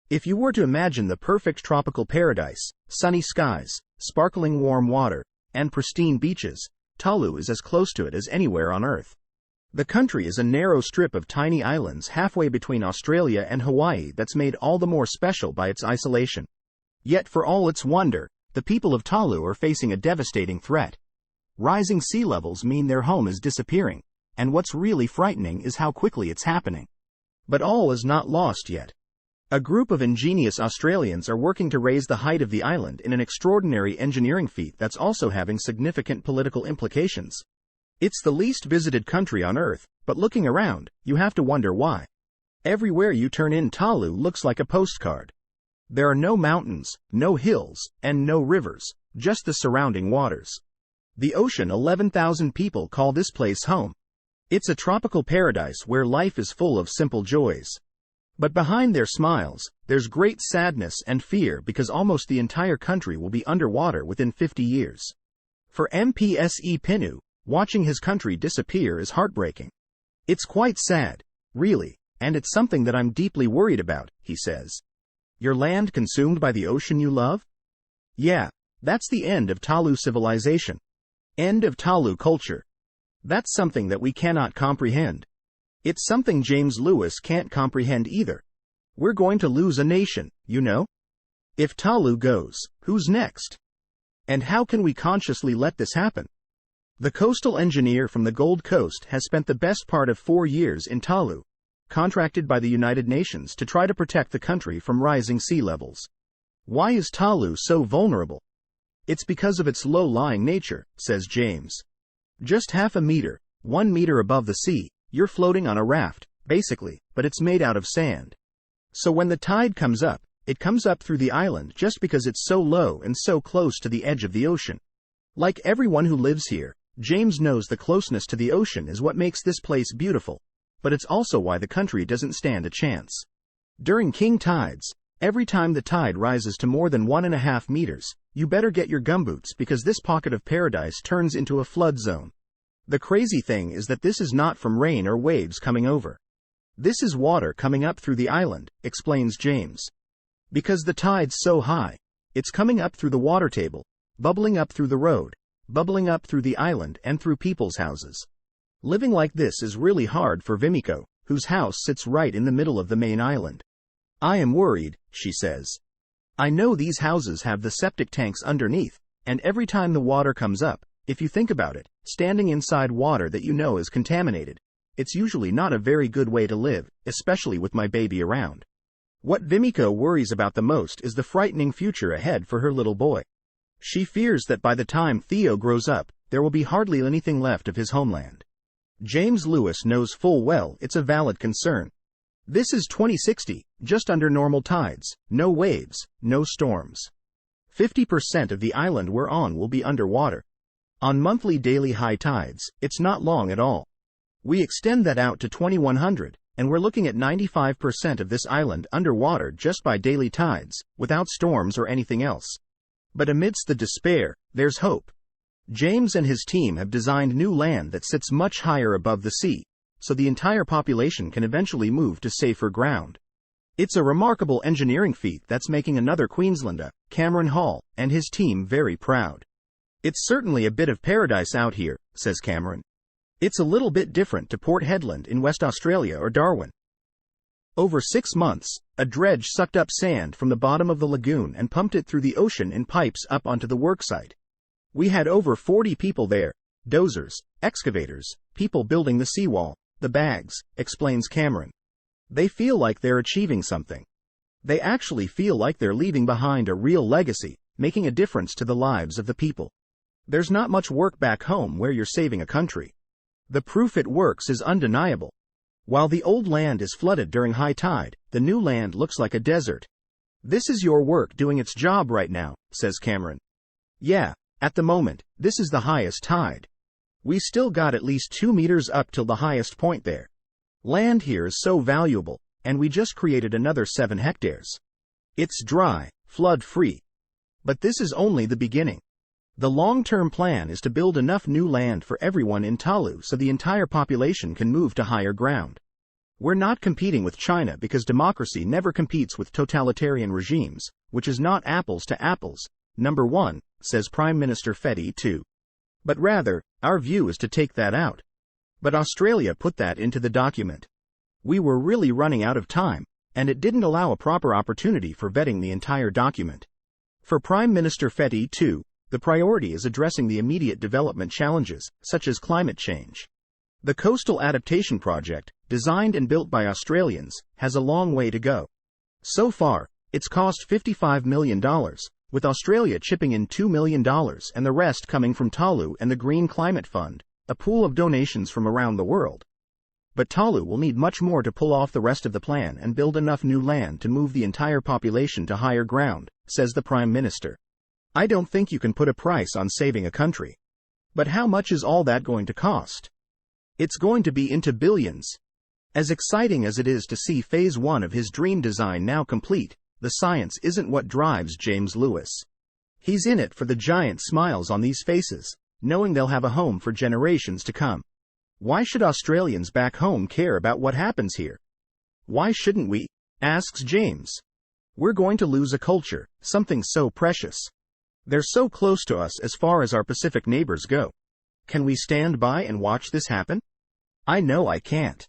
If you were to imagine the perfect tropical paradise, sunny skies, sparkling warm water, and pristine beaches, Talu is as close to it as anywhere on Earth. The country is a narrow strip of tiny islands halfway between Australia and Hawaii that's made all the more special by its isolation. Yet for all its wonder, the people of Talu are facing a devastating threat. Rising sea levels mean their home is disappearing, and what's really frightening is how quickly it's happening. But all is not lost yet. A group of ingenious Australians are working to raise the height of the island in an extraordinary engineering feat that's also having significant political implications. It's the least visited country on Earth, but looking around, you have to wonder why. Everywhere you turn in, Talu looks like a postcard. There are no mountains, no hills, and no rivers, just the surrounding waters. The ocean. 11,000 people call this place home. It's a tropical paradise where life is full of simple joys. But behind their smiles, there's great sadness and fear because almost the entire country will be underwater within 50 years. For MPSE Pinu, watching his country disappear is heartbreaking. It's quite sad, really, and it's something that I'm deeply worried about, he says. Your land consumed by the ocean you love? Yeah, that's the end of Talu civilization. End of Talu culture. That's something that we cannot comprehend. It's something James Lewis can't comprehend either. We're going to lose a nation, you know? If Talu goes, who's next? And how can we consciously let this happen? The coastal engineer from the Gold Coast has spent the best part of 4 years in Talu, contracted by the United Nations to try to protect the country from rising sea levels. Why is Talu so vulnerable? It's because of its low-lying nature, says James. Just half a meter, 1 meter above the sea, you're floating on a raft, basically, but it's made out of sand. So when the tide comes up, it comes up through the island just because it's so low and so close to the edge of the ocean. Like everyone who lives here, James knows the closeness to the ocean is what makes this place beautiful, but it's also why the country doesn't stand a chance. During king tides, every time the tide rises to more than 1.5 meters, you better get your gumboots because this pocket of paradise turns into a flood zone. The crazy thing is that this is not from rain or waves coming over. This is water coming up through the island, explains James. Because the tide's so high, it's coming up through the water table, bubbling up through the road, bubbling up through the island and through people's houses. Living like this is really hard for Vimiko, whose house sits right in the middle of the main island. I am worried, she says. I know these houses have the septic tanks underneath, and every time the water comes up, if you think about it, standing inside water that you know is contaminated, it's usually not a very good way to live, especially with my baby around. What Vimiko worries about the most is the frightening future ahead for her little boy. She fears that by the time Theo grows up, there will be hardly anything left of his homeland. James Lewis knows full well it's a valid concern. This is 2060, just under normal tides, no waves, no storms. 50% of the island we're on will be underwater. On monthly daily high tides, it's not long at all. We extend that out to 2100, and we're looking at 95% of this island underwater just by daily tides, without storms or anything else. But amidst the despair, there's hope. James and his team have designed new land that sits much higher above the sea, so the entire population can eventually move to safer ground. It's a remarkable engineering feat that's making another Queenslander, Cameron Hall, and his team very proud. It's certainly a bit of paradise out here, says Cameron. It's a little bit different to Port Hedland in West Australia or Darwin. Over 6 months, a dredge sucked up sand from the bottom of the lagoon and pumped it through the ocean in pipes up onto the worksite. We had over 40 people there, dozers, excavators, people building the seawall, the bags, explains Cameron. They feel like they're achieving something. They actually feel like they're leaving behind a real legacy, making a difference to the lives of the people. There's not much work back home where you're saving a country. The proof it works is undeniable. While the old land is flooded during high tide, the new land looks like a desert. This is your work doing its job right now, says Cameron. Yeah, at the moment, this is the highest tide. We still got at least 2 meters up till the highest point there. Land here is so valuable, and we just created another 7 hectares. It's dry, flood-free. But this is only the beginning. The long-term plan is to build enough new land for everyone in Talu so the entire population can move to higher ground. We're not competing with China because democracy never competes with totalitarian regimes, which is not apples to apples, number one, says Prime Minister Fetty too. But rather, our view is to take that out. But Australia put that into the document. We were really running out of time, and it didn't allow a proper opportunity for vetting the entire document. For Prime Minister Fetty too, the priority is addressing the immediate development challenges, such as climate change. The Coastal Adaptation Project, designed and built by Australians, has a long way to go. So far, it's cost $55 million, with Australia chipping in $2 million and the rest coming from TALU and the Green Climate Fund, a pool of donations from around the world. But TALU will need much more to pull off the rest of the plan and build enough new land to move the entire population to higher ground, says the Prime Minister. I don't think you can put a price on saving a country. But how much is all that going to cost? It's going to be into billions. As exciting as it is to see Phase 1 of his dream design now complete, the science isn't what drives James Lewis. He's in it for the giant smiles on these faces, knowing they'll have a home for generations to come. Why should Australians back home care about what happens here? Why shouldn't we? Asks James. We're going to lose a culture, something so precious. They're so close to us as far as our Pacific neighbors go. Can we stand by and watch this happen? I know I can't.